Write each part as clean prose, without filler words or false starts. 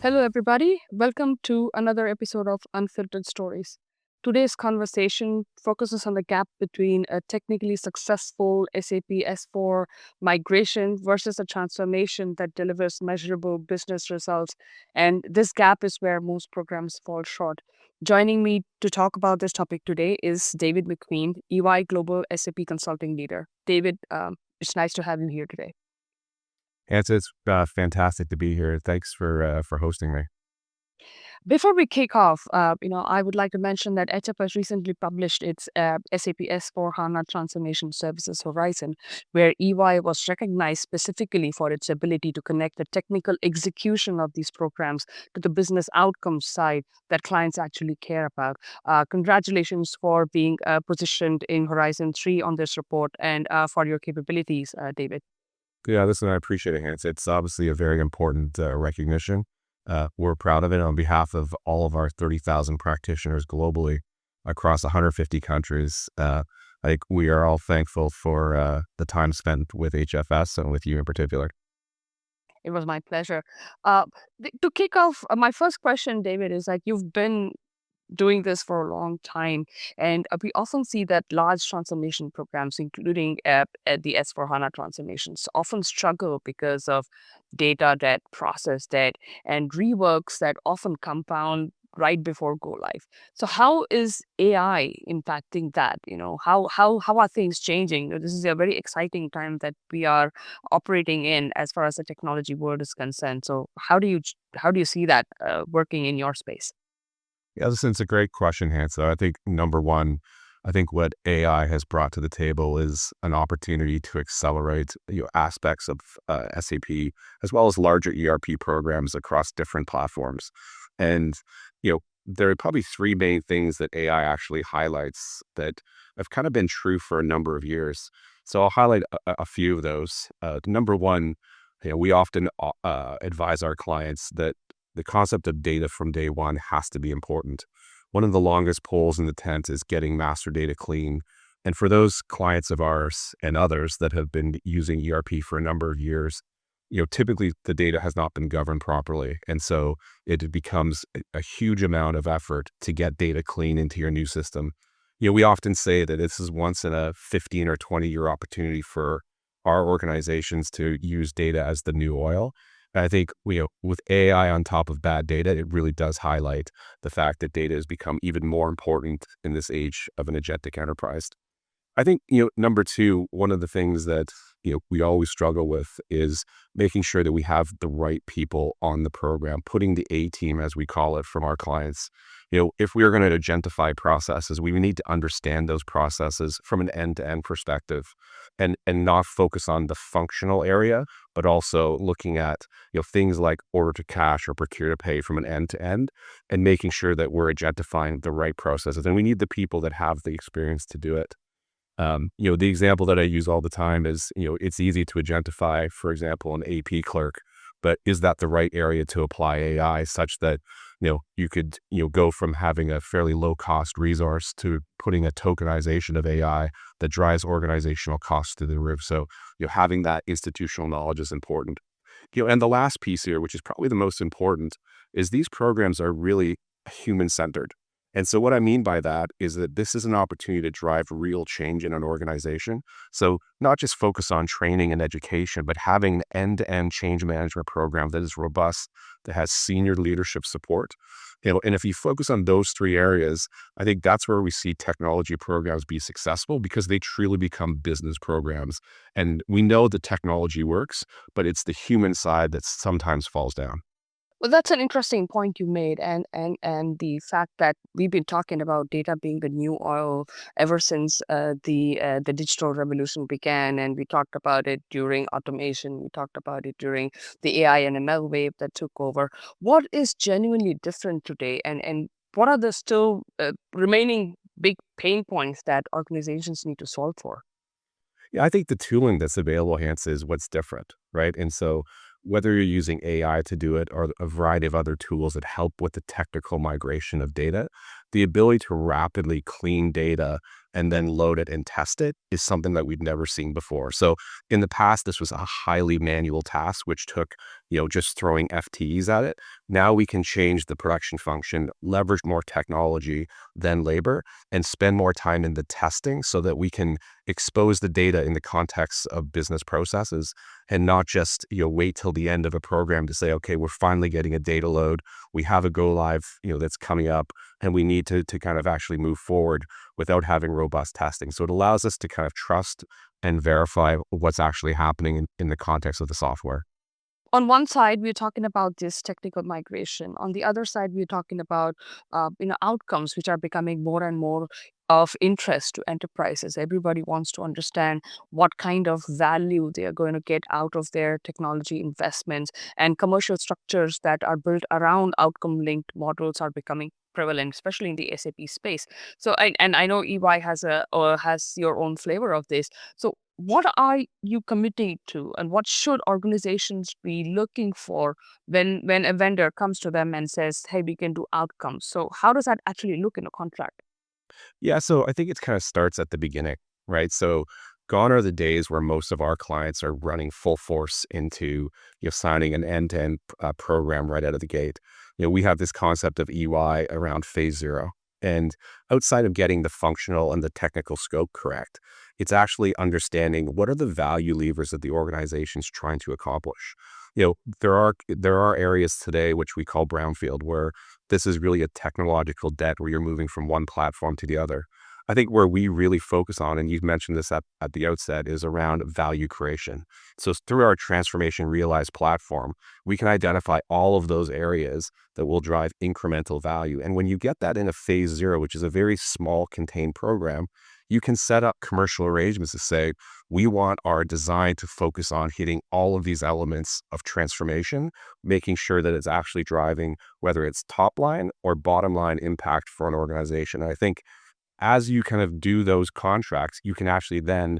Hello, everybody. Welcome to another episode of Unfiltered Stories. Today's conversation focuses on the gap between a technically successful SAP S4 migration versus a transformation that delivers measurable business results. And this gap is where most programs fall short. Joining me to talk about this topic today is David McQueen, EY Global SAP Consulting Leader. David, it's nice to have you here today. Hansa, it's fantastic to be here. Thanks for hosting me. Before we kick off, I would like to mention that HFS recently published its SAP S/4HANA Transformation Services Horizon, where EY was recognized specifically for its ability to connect the technical execution of these programs to the business outcomes side that clients actually care about. Congratulations for being positioned in Horizon 3 on this report and for your capabilities, David. Yeah, listen, I appreciate it, Hansa. It's obviously a very important recognition. We're proud of it on behalf of all of our 30,000 practitioners globally across 150 countries. I think we are all thankful for the time spent with HFS and with you in particular. It was my pleasure. Uh, to kick off, my first question, David, is like you've been doing this for a long time, and we often see that large transformation programs, including at the S/4HANA transformations, often struggle because of data debt, process debt, and reworks that often compound right before go live. So, how is AI impacting that? How are things changing? This is a very exciting time that we are operating in as far as the technology world is concerned. So, how do you see that working in your space? Yeah, listen, it's a great question, Hansa. I think number one, I think what AI has brought to the table is an opportunity to accelerate aspects of SAP as well as larger ERP programs across different platforms. And there are probably three main things that AI actually highlights that have kind of been true for a number of years. So I'll highlight a few of those. Number one, we often advise our clients that the concept of data from day one has to be important. One of the longest poles in the tent is getting master data clean. And for those clients of ours and others that have been using ERP for a number of years, typically the data has not been governed properly. And so it becomes a huge amount of effort to get data clean into your new system. We often say that this is once in a 15 or 20-year opportunity for our organizations to use data as the new oil. I think with AI on top of bad data, it really does highlight the fact that data has become even more important in this age of an agentic enterprise. I think, number two, one of the things that, we always struggle with is making sure that we have the right people on the program, putting the A team, as we call it, from our clients. If we are going to agentify processes, we need to understand those processes from an end-to-end perspective and not focus on the functional area, but also looking at, things like order to cash or procure to pay from an end to end and making sure that we're agentifying the right processes. And we need the people that have the experience to do it. The example that I use all the time is, it's easy to agentify, for example, an AP clerk, but is that the right area to apply AI such that, you could, go from having a fairly low cost resource to putting a tokenization of AI that drives organizational costs to the roof. So, having that institutional knowledge is important. And the last piece here, which is probably the most important, is these programs are really human centered. And so what I mean by that is that this is an opportunity to drive real change in an organization. So not just focus on training and education, but having an end-to-end change management program that is robust, that has senior leadership support. And if you focus on those three areas, I think that's where we see technology programs be successful because they truly become business programs. And we know the technology works, but it's the human side that sometimes falls down. Well, that's an interesting point you made, and the fact that we've been talking about data being the new oil ever since the digital revolution began, and we talked about it during automation, we talked about it during the AI and ML wave that took over. What is genuinely different today, and what are the still remaining big pain points that organizations need to solve for? Yeah, I think the tooling that's available, Hans, is what's different, right? And so whether you're using AI to do it or a variety of other tools that help with the technical migration of data, the ability to rapidly clean data and then load it and test it is something that we'd never seen before. So in the past, this was a highly manual task, which took, just throwing FTEs at it. Now we can change the production function, leverage more technology than labor, and spend more time in the testing so that we can expose the data in the context of business processes and not just, wait till the end of a program to say, okay, we're finally getting a data load. We have a go live, that's coming up, and we need to kind of actually move forward without having robust testing. So it allows us to kind of trust and verify what's actually happening in the context of the software. On one side, we're talking about this technical migration. On the other side, we're talking about outcomes which are becoming more and more of interest to enterprises. Everybody wants to understand what kind of value they are going to get out of their technology investments, and commercial structures that are built around outcome linked models are becoming prevalent, especially in the SAP space. So, and I know EY has has your own flavor of this. So what are you committing to, and what should organizations be looking for when a vendor comes to them and says, hey, we can do outcomes? So how does that actually look in a contract? Yeah, so I think it kind of starts at the beginning, right? So gone are the days where most of our clients are running full force into signing an end-to-end program right out of the gate. We have this concept of EY around phase zero. And outside of getting the functional and the technical scope correct, it's actually understanding what are the value levers that the organization's trying to accomplish. There are areas today which we call brownfield, where this is really a technological debt where you're moving from one platform to the other. I think where we really focus on, and you've mentioned this at the outset, is around value creation. So through our Transformation Realize platform, we can identify all of those areas that will drive incremental value. And when you get that in a phase zero, which is a very small contained program, you can set up commercial arrangements to say, we want our design to focus on hitting all of these elements of transformation, making sure that it's actually driving, whether it's top line or bottom line impact for an organization. And I think as you kind of do those contracts, you can actually then,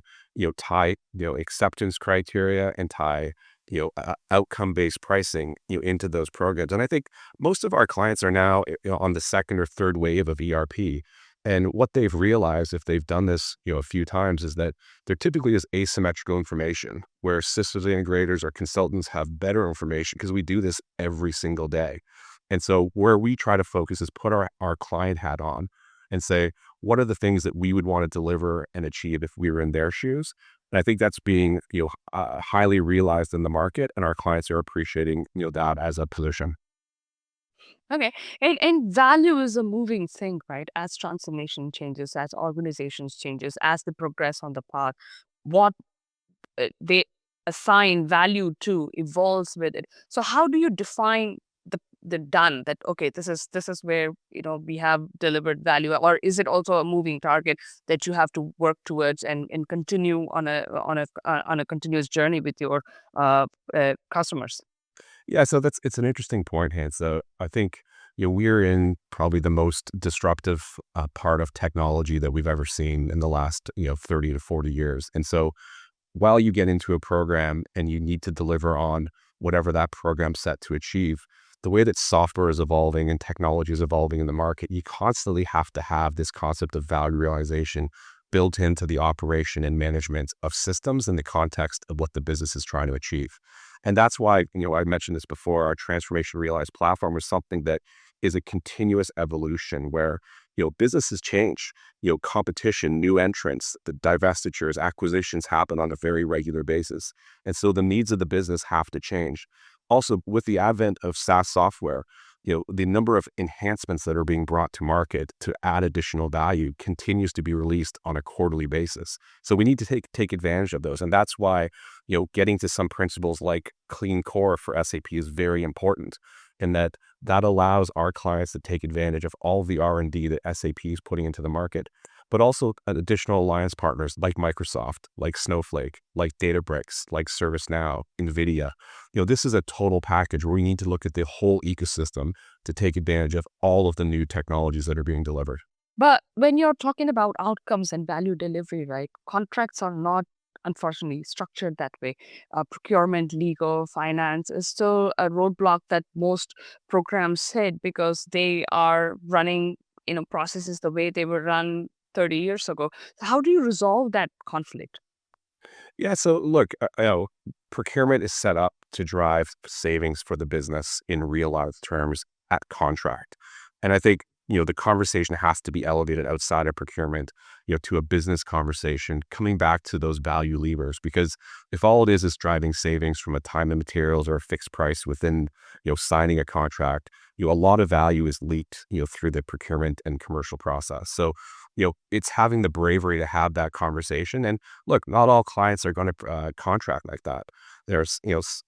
tie, acceptance criteria and tie, outcome-based pricing, into those programs. And I think most of our clients are now, on the second or third wave of ERP. And what they've realized, if they've done this, a few times, is that there typically is asymmetrical information where systems integrators or consultants have better information because we do this every single day. And so where we try to focus is put our client hat on and say, what are the things that we would want to deliver and achieve if we were in their shoes? And I think that's being, highly realized in the market, and our clients are appreciating, that as a position. Okay. And value is a moving thing, right? As transformation changes, as organizations changes, as they progress on the path, what they assign value to evolves with it. So how do you define the done, that okay, this is where we have delivered value, or is it also a moving target that you have to work towards and continue on a continuous journey with your customers? Yeah, so it's an interesting point, Hans. So I think we're in probably the most disruptive part of technology that we've ever seen in the last 30 to 40 years. And so while you get into a program and you need to deliver on whatever that program's set to achieve, the way that software is evolving and technology is evolving in the market, you constantly have to have this concept of value realization built into the operation and management of systems in the context of what the business is trying to achieve. And that's why, I mentioned this before, our Transformation Realize platform is something that is a continuous evolution where, businesses change, competition, new entrants, the divestitures, acquisitions happen on a very regular basis. And so the needs of the business have to change. Also, with the advent of SaaS software, the number of enhancements that are being brought to market to add additional value continues to be released on a quarterly basis. So we need to take advantage of those. And that's why, getting to some principles like clean core for SAP is very important, in that allows our clients to take advantage of all the R&D that SAP is putting into the market, but also additional alliance partners like Microsoft, like Snowflake, like Databricks, like ServiceNow, NVIDIA. This is a total package where we need to look at the whole ecosystem to take advantage of all of the new technologies that are being delivered. But when you're talking about outcomes and value delivery, right, contracts are not unfortunately structured that way. Procurement, legal, finance is still a roadblock that most programs hit because they are running processes the way they were run 30 years ago. How do you resolve that conflict? Yeah. So look, procurement is set up to drive savings for the business in real life terms at contract. And I think, the conversation has to be elevated outside of procurement, to a business conversation, coming back to those value levers. Because if all it is driving savings from a time and materials or a fixed price within, signing a contract, a lot of value is leaked, through the procurement and commercial process. So, it's having the bravery to have that conversation. And look, not all clients are going to contract like that. There's,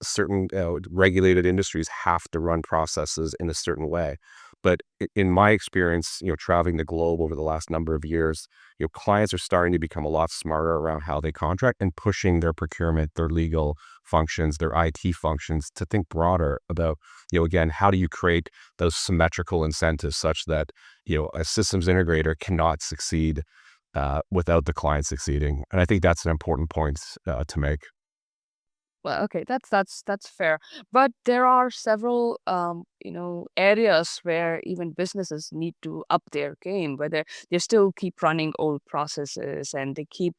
certain regulated industries have to run processes in a certain way. But in my experience, traveling the globe over the last number of years, clients are starting to become a lot smarter around how they contract and pushing their procurement, their legal functions, their IT functions to think broader about, again, how do you create those symmetrical incentives such that, a systems integrator cannot succeed without the client succeeding. And I think that's an important point to make. Well, okay, that's fair. But there are several, areas where even businesses need to up their game, where they still keep running old processes and they keep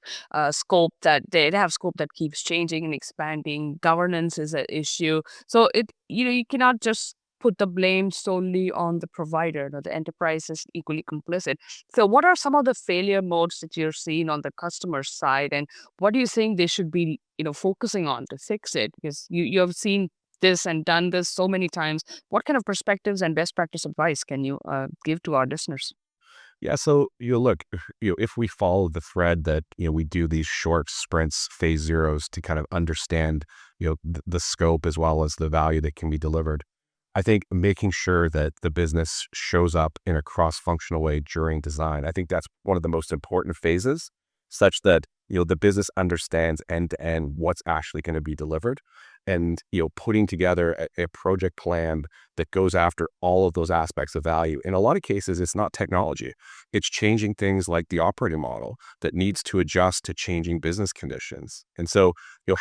scope that they have scope that keeps changing and expanding. Governance is an issue, so you cannot just put the blame solely on the provider. The enterprise is equally complicit. So, what are some of the failure modes that you're seeing on the customer side, and what do you think they should be, focusing on to fix it? Because you have seen this and done this so many times. What kind of perspectives and best practice advice can you give to our listeners? Yeah, so look, if we follow the thread that we do these short sprints, phase zeros to kind of understand the scope as well as the value that can be delivered. I think making sure that the business shows up in a cross-functional way during design. I think that's one of the most important phases, such that the business understands end to end what's actually going to be delivered, and putting together a project plan that goes after all of those aspects of value. In a lot of cases, it's not technology. It's changing things like the operating model that needs to adjust to changing business conditions. And so,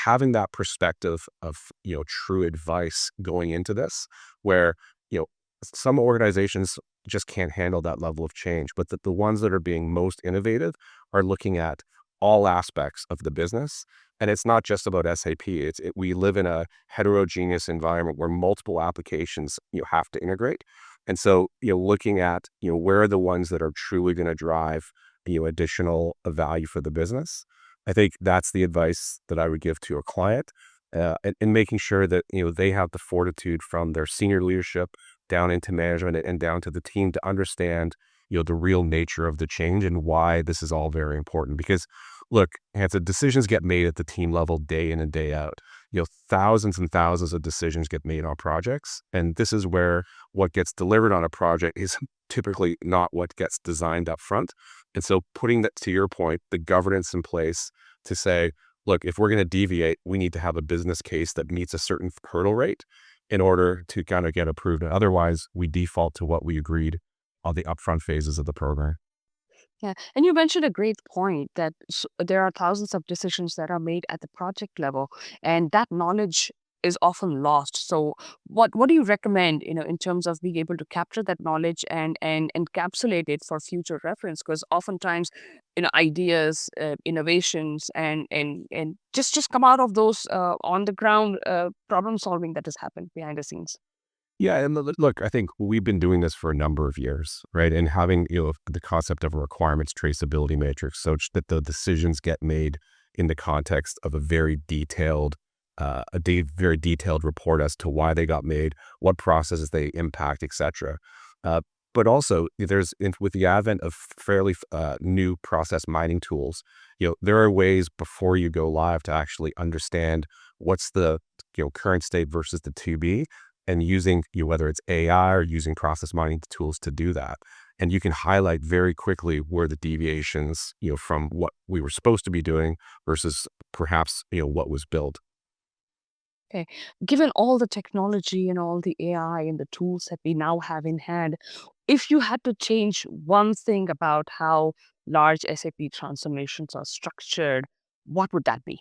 having that perspective of, true advice going into this, where, some organizations just can't handle that level of change, but that the ones that are being most innovative are looking at all aspects of the business. And it's not just about SAP. We live in a heterogeneous environment where multiple applications have to integrate. And so, looking at, where are the ones that are truly going to drive, additional value for the business. I think that's the advice that I would give to a client, and making sure that, they have the fortitude from their senior leadership down into management and down to the team to understand, the real nature of the change and why this is all very important. Because look, Hansa, decisions get made at the team level day in and day out. Thousands and thousands of decisions get made on projects. And this is where what gets delivered on a project is typically not what gets designed up front. And so putting that, to your point, the governance in place to say, look, if we're going to deviate, we need to have a business case that meets a certain hurdle rate in order to kind of get approved. And otherwise, we default to what we agreed on the upfront phases of the program. Yeah, and you mentioned a great point that there are thousands of decisions that are made at the project level, and that knowledge is often lost. So, what do you recommend, in terms of being able to capture that knowledge and encapsulate it for future reference? Because oftentimes, ideas, innovations, and just come out of those on the ground problem solving that has happened behind the scenes. Yeah, and look, I think we've been doing this for a number of years, right? And having, the concept of a requirements traceability matrix, such that the decisions get made in the context of a very detailed, very detailed report as to why they got made, what processes they impact, etc. Uh, but also, with the advent of fairly new process mining tools, there are ways before you go live to actually understand what's the current state versus the to be, and using, whether it's AI or using process mining tools to do that. And you can highlight very quickly where the deviations, from what we were supposed to be doing versus perhaps, what was built. Okay. Given all the technology and all the AI and the tools that we now have in hand, if you had to change one thing about how large SAP transformations are structured, what would that be?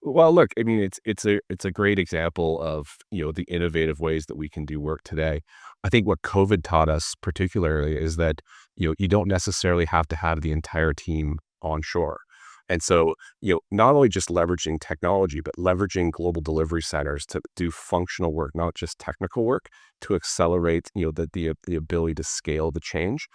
Well, look, I mean, it's a great example of, the innovative ways that we can do work today. I think what COVID taught us particularly is that, you don't necessarily have to have the entire team onshore. And so, not only just leveraging technology, but leveraging global delivery centers to do functional work, not just technical work, to accelerate, the ability to scale the change.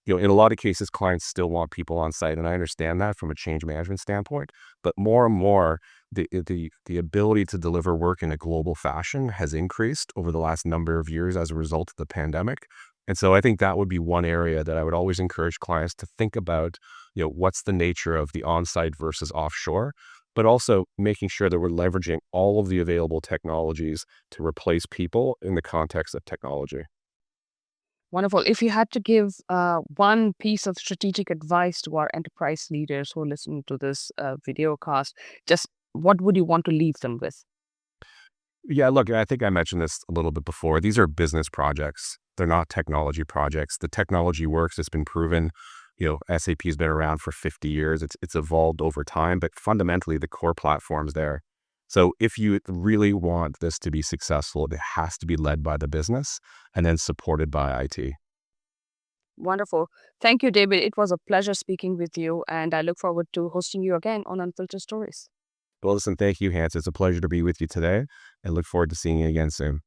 In a lot of cases, clients still want people on site, and I understand that from a change management standpoint. But more and more, the ability to deliver work in a global fashion has increased over the last number of years as a result of the pandemic. And so I think that would be one area that I would always encourage clients to think about, what's the nature of the on-site versus offshore, but also making sure that we're leveraging all of the available technologies to replace people in the context of technology. Wonderful. If you had to give one piece of strategic advice to our enterprise leaders who are listening to this video cast, just what would you want to leave them with? Yeah, look, I think I mentioned this a little bit before. These are business projects. They're not technology projects. The technology works. It's been proven. SAP has been around for 50 years. It's evolved over time, but fundamentally the core platform's there. So if you really want this to be successful, it has to be led by the business and then supported by IT. Wonderful. Thank you, David. It was a pleasure speaking with you, and I look forward to hosting you again on Unfiltered Stories. Well, listen, thank you, Hans. It's a pleasure to be with you today and look forward to seeing you again soon.